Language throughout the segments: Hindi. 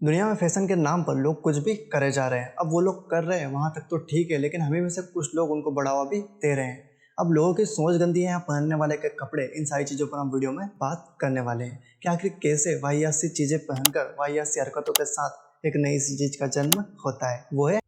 दुनिया में फैशन के नाम पर लोग कुछ भी करे जा रहे हैं। अब वो लोग कर रहे हैं वहाँ तक तो ठीक है, लेकिन हमें में से कुछ लोग उनको बढ़ावा भी दे रहे हैं। अब लोगों की सोच गंदी है, यहाँ पहनने वाले के कपड़े, इन सारी चीज़ों पर हम वीडियो में बात करने वाले हैं कि आखिर कैसे वाहियात सी चीज़ें पहनकर वाहियात सी हरकतों के साथ एक नई सी चीज़ का जन्म होता है। वो है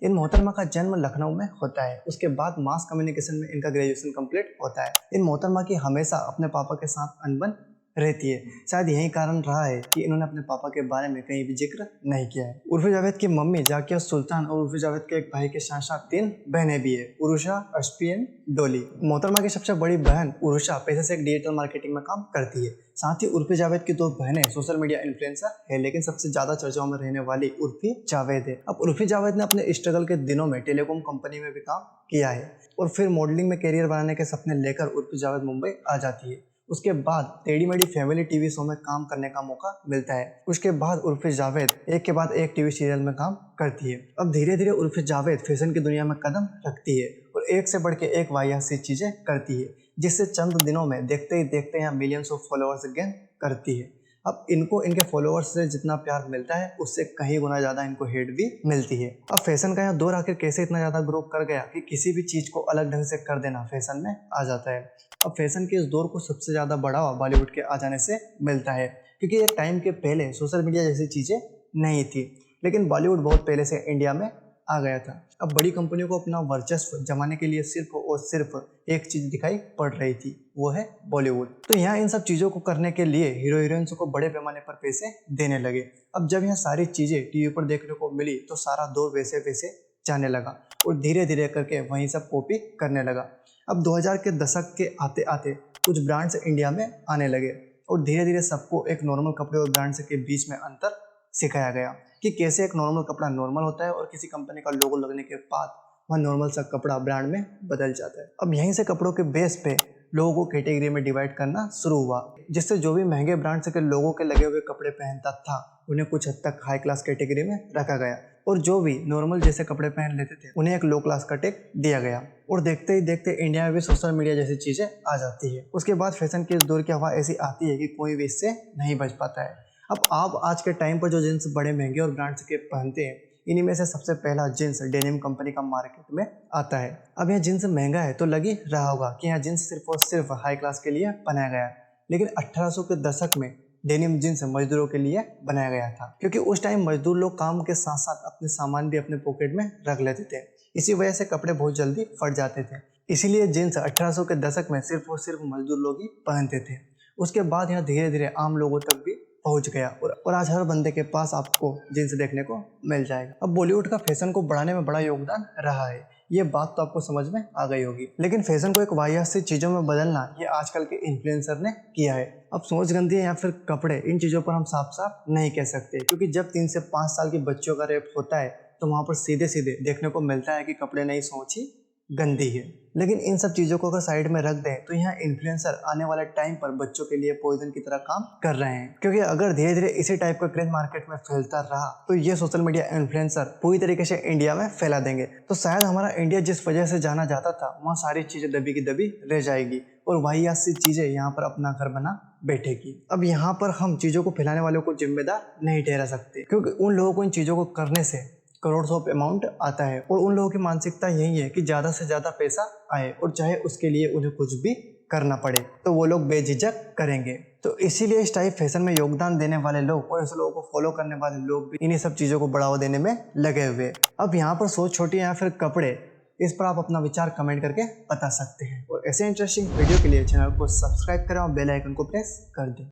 इन मोहतरमा का जन्म लखनऊ में होता है। उसके बाद मास कम्युनिकेशन में इनका ग्रेजुएशन कंप्लीट होता है। इन मोहतरमा की हमेशा अपने पापा के साथ अनबन रहती है। शायद यही कारण रहा है कि इन्होंने अपने पापा के बारे में कहीं भी जिक्र नहीं किया है। उर्फी जावेद की मम्मी जाकिया सुल्तान और उर्फी जावेद के एक भाई के साथ साथ 3 बहनें भी है, उरुषा, अशपी एंड डोली। मोहतरमा की सबसे बड़ी बहन उरुषा पैसे से एक डिजिटल मार्केटिंग में काम करती है। साथ ही उर्फी जावेद की 2 बहनें सोशल मीडिया इन्फ्लुएंसर है, लेकिन सबसे ज्यादा चर्चाओं में रहने वाली उर्फी जावेद है। अब उर्फी जावेद ने अपने स्ट्रगल के दिनों में टेलीकॉम कंपनी में भी काम किया है और फिर मॉडलिंग में करियर बनाने के सपने लेकर उर्फी जावेद मुंबई आ जाती है। उसके बाद टेढ़ी मेढ़ी फैमिली टीवी शो में काम करने का मौका मिलता है। उसके बाद उर्फी जावेद एक के बाद एक टीवी सीरियल में काम करती है। अब धीरे धीरे उर्फी जावेद फैशन की दुनिया में कदम रखती है और एक से बढ़ के एक वाहियात सी चीजें करती है, जिससे चंद दिनों में देखते ही देखते यहाँ मिलियंस ऑफ फॉलोअर्स गेन करती है। अब इनको इनके फॉलोअर्स से जितना प्यार मिलता है उससे कहीं गुना ज़्यादा इनको हेट भी मिलती है। अब फैशन का यहाँ दौर आखिर कैसे इतना ज़्यादा ग्रो कर गया कि किसी भी चीज़ को अलग ढंग से कर देना फैशन में आ जाता है। अब फैशन के इस दौर को सबसे ज़्यादा बढ़ावा बॉलीवुड के आ जाने से मिलता है, क्योंकि एक टाइम के पहले सोशल मीडिया जैसी चीज़ें नहीं थी, लेकिन बॉलीवुड बहुत पहले से इंडिया में आ गया था। अब बड़ी कंपनियों को अपना वर्चस्व जमाने के लिए सिर्फ और सिर्फ एक चीज़ दिखाई पड़ रही थी, वो है बॉलीवुड। तो यहाँ इन सब चीज़ों को करने के लिए हीरो हीरोइंस को बड़े पैमाने पर पैसे देने लगे। अब जब यहाँ सारी चीज़ें टीवी पर देखने को मिली तो सारा दौर वैसे वैसे जाने लगा और धीरे धीरे करके वहीं सब कॉपी करने लगा। अब 2000 के दशक के आते आते कुछ ब्रांड्स इंडिया में आने लगे और धीरे धीरे सबको एक नॉर्मल कपड़े और ब्रांड्स के बीच में अंतर सिखाया गया कि कैसे एक नॉर्मल कपड़ा नॉर्मल होता है और किसी कंपनी का लोगो लगने के बाद वह नॉर्मल सा कपड़ा ब्रांड में बदल जाता है। अब यहीं से कपड़ों के बेस पे लोगों को कैटेगरी में डिवाइड करना शुरू हुआ, जिससे जो भी महंगे ब्रांड्स के लोगों के लगे हुए कपड़े पहनता था उन्हें कुछ हद तक हाई क्लास कैटेगरी में रखा गया और जो भी नॉर्मल जैसे कपड़े पहन लेते थे उन्हें एक लो क्लास का टैग दिया गया। और देखते ही देखते इंडिया में भी सोशल मीडिया जैसी चीजें आ जाती है। उसके बाद फैशन के इस दौर की हवा ऐसी आती है कि कोई भी इससे नहीं बच पाता है। अब आप आज के टाइम पर जो जींस बड़े महंगे और ब्रांड्स के पहनते हैं, इन्हीं में से सबसे पहला जींस डेनिम कंपनी का मार्केट में आता है। अब यह जींस महंगा है तो लग ही रहा होगा कि यह जींस सिर्फ और सिर्फ हाई क्लास के लिए बनाया गया है, लेकिन 1800 के दशक में डेनिम जींस मजदूरों के लिए बनाया गया था, क्योंकि उस टाइम मजदूर लोग काम के साथ साथ अपने सामान भी अपने पॉकेट में रख लेते थे। इसी वजह से कपड़े बहुत जल्दी फट जाते थे, इसीलिए जींस 1800 के दशक में सिर्फ और सिर्फ मजदूर लोग ही पहनते थे। उसके बाद यह धीरे धीरे आम लोगों तक भी पहुंच गया और आज हर बंदे के पास आपको जींस देखने को मिल जाएगा। अब बॉलीवुड का फैशन को बढ़ाने में बड़ा योगदान रहा है, ये बात तो आपको समझ में आ गई होगी। लेकिन फैशन को एक वाहियात से चीज़ों में बदलना ये आजकल के इन्फ्लुएंसर ने किया है। अब सोच गंदी है या फिर कपड़े, इन चीज़ों पर हम साफ साफ नहीं कह सकते, क्योंकि जब 3 से 5 साल के बच्चों का रेप होता है तो वहाँ पर सीधे सीधे देखने को मिलता है कि कपड़े नहीं, सोच ही गंदी है। लेकिन इन सब चीज़ों को अगर साइड में रख दें तो यहाँ इन्फ्लुएंसर आने वाले टाइम पर बच्चों के लिए पॉइजन की तरह काम कर रहे हैं, क्योंकि अगर धीरे धीरे इसी टाइप का क्रेज मार्केट में फैलता रहा तो ये सोशल मीडिया इन्फ्लुएंसर पूरी तरीके से इंडिया में फैला देंगे। तो शायद हमारा इंडिया जिस वजह से जाना जाता था वहाँ सारी चीज़ें दबी की दबी रह जाएगी और वाहियात सी चीज़ें यहाँ पर अपना घर बना बैठेगी। अब यहाँ पर हम चीज़ों को फैलाने वालों को जिम्मेदार नहीं ठहरा सकते, क्योंकि उन लोगों को इन चीज़ों को करने से करोड़ ऑफ अमाउंट आता है और उन लोगों की मानसिकता यही है कि ज़्यादा से ज़्यादा पैसा आए और चाहे उसके लिए उन्हें कुछ भी करना पड़े तो वो लोग बेझिझक करेंगे। तो इसीलिए इस टाइप फैशन में योगदान देने वाले लोग और ऐसे लोगों को फॉलो करने वाले लोग भी इन्हीं सब चीज़ों को बढ़ावा देने में लगे हुए। अब यहाँ पर सोच छोटी या फिर कपड़े, इस पर आप अपना विचार कमेंट करके बता सकते हैं। और ऐसे इंटरेस्टिंग वीडियो के लिए चैनल को सब्सक्राइब करें और बेल आइकन को प्रेस कर दें।